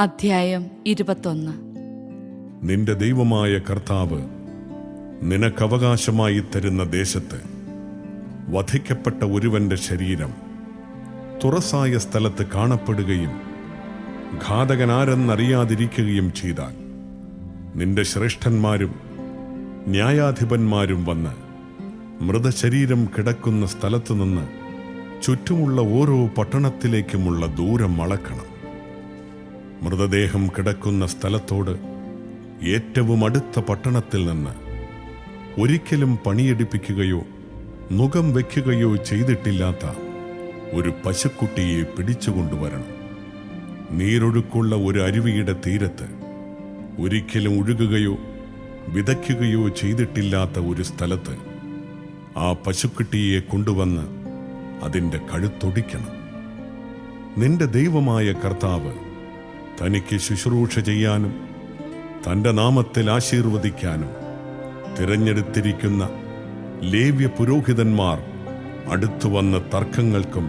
അധ്യായം 21. നിന്റെ ദൈവമായ കർത്താവ് നിനക്കവകാശമായി തരുന്ന ദേശത്ത് വധിക്കപ്പെട്ട ഒരുവന്റെ ശരീരം തുറസായ സ്ഥലത്ത് കാണപ്പെടുകയും ഘാതകനാരെന്നറിയാതിരിക്കുകയും ചെയ്താൽ നിന്റെ ശ്രേഷ്ഠന്മാരും ന്യായാധിപന്മാരും വന്ന് മൃതശരീരം കിടക്കുന്ന സ്ഥലത്തുനിന്ന് ചുറ്റുമുള്ള ഓരോ പട്ടണത്തിലേക്കുമുള്ള ദൂരം അളക്കണം. മൃതദേഹം കിടക്കുന്ന സ്ഥലത്തോട് ഏറ്റവും അടുത്ത പട്ടണത്തിൽ നിന്ന് ഒരിക്കലും പണിയെടുപ്പിക്കുകയോ നുകം വയ്ക്കുകയോ ചെയ്തിട്ടില്ലാത്ത ഒരു പശുക്കുട്ടിയെ പിടിച്ചുകൊണ്ടുവരണം. നീരൊഴുക്കുള്ള ഒരു അരുവിയുടെ തീരത്ത് ഒരിക്കലും ഒഴുകുകയോ വിതയ്ക്കുകയോ ചെയ്തിട്ടില്ലാത്ത ഒരു സ്ഥലത്ത് ആ പശുക്കുട്ടിയെ കൊണ്ടുവന്ന് അതിൻ്റെ കഴുത്തൊടിക്കണം. നിന്റെ ദൈവമായ കർത്താവ് തനിക്ക് ശുശ്രൂഷ ചെയ്യാനും തൻ്റെ നാമത്തിൽ ആശീർവദിക്കാനും തിരഞ്ഞെടുത്തിരിക്കുന്ന ലേവ്യ പുരോഹിതന്മാർ അടുത്തുവന്ന് തർക്കങ്ങൾക്കും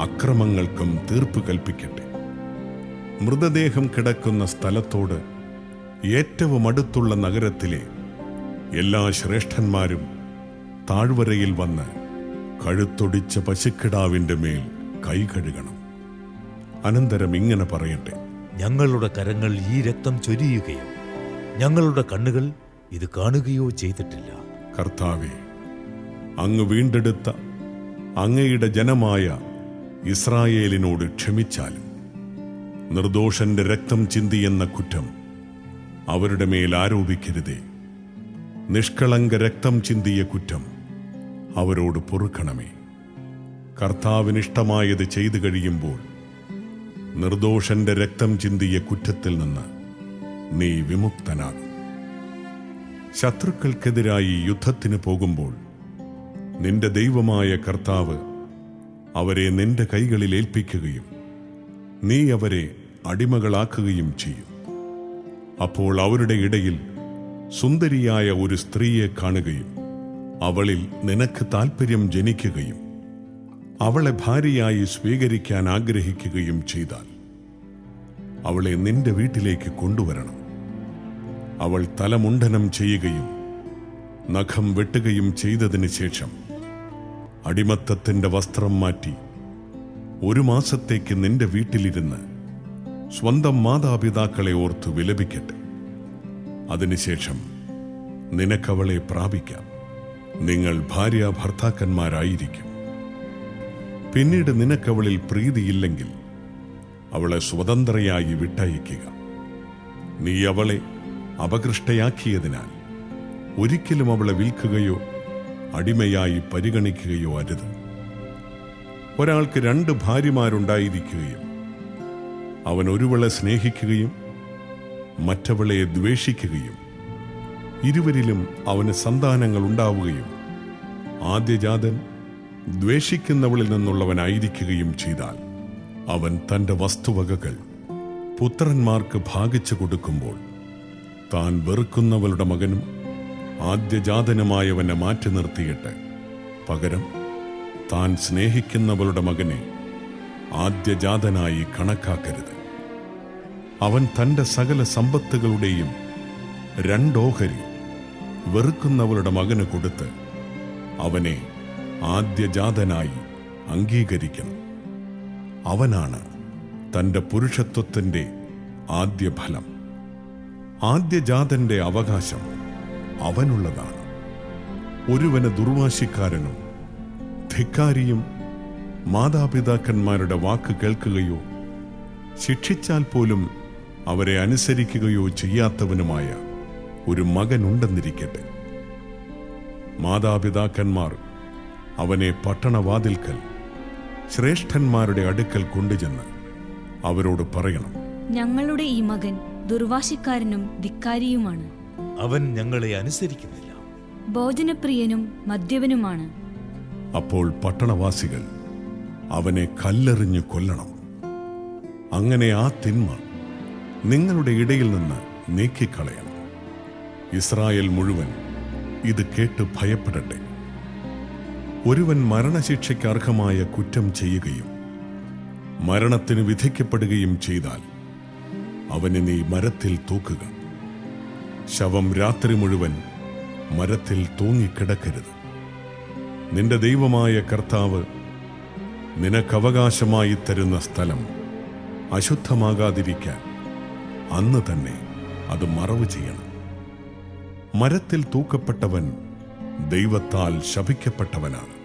അക്രമങ്ങൾക്കും തീർപ്പ് കൽപ്പിക്കട്ടെ. മൃതദേഹം കിടക്കുന്ന സ്ഥലത്തോട് ഏറ്റവും അടുത്തുള്ള നഗരത്തിലെ എല്ലാ ശ്രേഷ്ഠന്മാരും താഴ്വരയിൽ വന്ന് കഴുത്തൊടിച്ച പശുക്കിടാവിൻ്റെ മേൽ കൈ കഴുകണം. അനന്തരം ഇങ്ങനെ പറയട്ടെ: ഞങ്ങളുടെ കരങ്ങൾ ഈ രക്തം ചൊരിയുകയോ ഞങ്ങളുടെ കണ്ണുകൾ ഇത് കാണുകയോ ചെയ്തിട്ടില്ല. കർത്താവേ, അങ്ങ് വീണ്ടെടുത്ത അങ്ങയുടെ ജനമായ ഇസ്രായേലിനോട് ക്ഷമിച്ചാലും നിർദോഷന്റെ രക്തം ചിന്തിയെന്ന കുറ്റം അവരുടെ മേൽ ആരോപിക്കരുതേ. നിഷ്കളങ്ക രക്തം ചിന്തിയ കുറ്റം അവരോട് പൊറുക്കണമേ. കർത്താവിനിഷ്ടമായത് ചെയ്തു കഴിയുമ്പോൾ നിർദോഷന്റെ രക്തം ചിന്തിയ കുറ്റത്തിൽ നിന്ന് നീ വിമുക്തനാകും. ശത്രുക്കൾക്കെതിരായി യുദ്ധത്തിന് പോകുമ്പോൾ നിന്റെ ദൈവമായ കർത്താവ് അവരെ നിന്റെ കൈകളിൽ ഏൽപ്പിക്കുകയും നീ അവരെ അടിമകളാക്കുകയും ചെയ്യും. അപ്പോൾ അവരുടെ ഇടയിൽ സുന്ദരിയായ ഒരു സ്ത്രീയെ കാണുകയും അവളിൽ നിനക്ക് താൽപ്പര്യം ജനിക്കുകയും അവളെ ഭാര്യയായി സ്വീകരിക്കാൻ ആഗ്രഹിക്കുകയും ചെയ്താൽ അവളെ നിന്റെ വീട്ടിലേക്ക് കൊണ്ടുവരണം. അവൾ തലമുണ്ഡനം ചെയ്യുകയും നഖം വെട്ടുകയും ചെയ്തതിന് ശേഷം അടിമത്തത്തിന്റെ വസ്ത്രം മാറ്റി 1 മാസത്തേക്ക് നിന്റെ വീട്ടിലിരുന്ന് സ്വന്തം മാതാപിതാക്കളെ ഓർത്ത് വിലപിക്കട്ടെ. അതിനുശേഷം നിനക്കവളെ പ്രാപിക്കാം. നിങ്ങൾ ഭാര്യാഭർത്താക്കന്മാരായിരിക്കും. പിന്നീട് നിനക്കവളിൽ പ്രീതിയില്ലെങ്കിൽ അവളെ സ്വതന്ത്രയായി വിട്ടയക്കുക. നീ അവളെ അപകൃഷ്ടയാക്കിയതിനാൽ ഒരിക്കലും അവളെ വിൽക്കുകയോ അടിമയായി പരിഗണിക്കുകയോ അരുത്. ഒരാൾക്ക് 2 ഭാര്യമാരുണ്ടായിരിക്കുകയും അവൻ ഒരുവളെ സ്നേഹിക്കുകയും മറ്റവളെ ദ്വേഷിക്കുകയും ഇരുവരിലും അവന് സന്താനങ്ങൾ ഉണ്ടാവുകയും ആദ്യജാതൻ ദ്വേഷിക്കുന്നവളിൽ നിന്നുള്ളവനായിരിക്കുകയും ചെയ്താൽ അവൻ തൻ്റെ വസ്തുവകകൾ പുത്രന്മാർക്ക് ഭാഗിച്ചു കൊടുക്കുമ്പോൾ താൻ വെറുക്കുന്നവളുടെ മകനും ആദ്യജാതനുമായവനെ മാറ്റി നിർത്തിയിട്ട് പകരം താൻ സ്നേഹിക്കുന്നവളുടെ മകനെ ആദ്യജാതനായി കണക്കാക്കരുത്. അവൻ തൻ്റെ സകല സമ്പത്തുകളുടെയും 2 ഓഹരി വെറുക്കുന്നവളുടെ മകന് കൊടുത്ത് അവനെ ആദ്യജാതനായി അംഗീകരിക്കണം. അവനാണ് തൻ്റെ പുരുഷത്വത്തിൻ്റെ ആദ്യഫലം. ആദ്യജാതന്റെ അവകാശം അവനുള്ളതാണ്. ഒരുവന് ദുർവാശിക്കാരനും ധിക്കാരിയും മാതാപിതാക്കന്മാരുടെ വാക്ക് കേൾക്കുകയോ ശിക്ഷിച്ചാൽ പോലും അവരെ അനുസരിക്കുകയോ ചെയ്യാത്തവനുമായ ഒരു മകനുണ്ടെന്നിരിക്കട്ടെ. മാതാപിതാക്കന്മാർ അവനെ പട്ടണവാതിൽക്കൽ ശ്രേഷ്ഠന്മാരുടെ അടുക്കൽ കൊണ്ടുചെന്ന് അവരോട് പറയണം: ഞങ്ങളുടെ ഈ മകൻ ദുർവാശിക്കാരനും ധിക്കാരിയുമാണ്. അവൻ ഞങ്ങളെ അനുസരിക്കുന്നില്ല. ഭോജനപ്രിയനും മദ്യപനുമാണ്. അപ്പോൾ പട്ടണവാസികൾ അവനെ കല്ലെറിഞ്ഞു കൊല്ലണം. അങ്ങനെ ആ തിന്മ നിങ്ങളുടെ ഇടയിൽ നിന്ന് നീക്കിക്കളയണം. ഇസ്രായേൽ മുഴുവൻ ഇത് കേട്ട് ഭയപ്പെടട്ടെ. ഒരുവൻ മരണശിക്ഷയ്ക്ക് അർഹമായ കുറ്റം ചെയ്യുകയും മരണത്തിന് വിധിക്കപ്പെടുകയും ചെയ്താൽ അവനെ നീ മരത്തിൽ തൂക്കുക. ശവം രാത്രി മുഴുവൻ മരത്തിൽ തൂങ്ങിക്കിടക്കരുത്. നിന്റെ ദൈവമായ കർത്താവ് നിനക്കവകാശമായി തരുന്ന സ്ഥലം അശുദ്ധമാകാതിരിക്കാൻ അന്ന് തന്നെ അത് മറവ് ചെയ്യണം. മരത്തിൽ തൂക്കപ്പെട്ടവൻ ദൈവത്താൽ ശപിക്കപ്പെട്ടവനാണ്.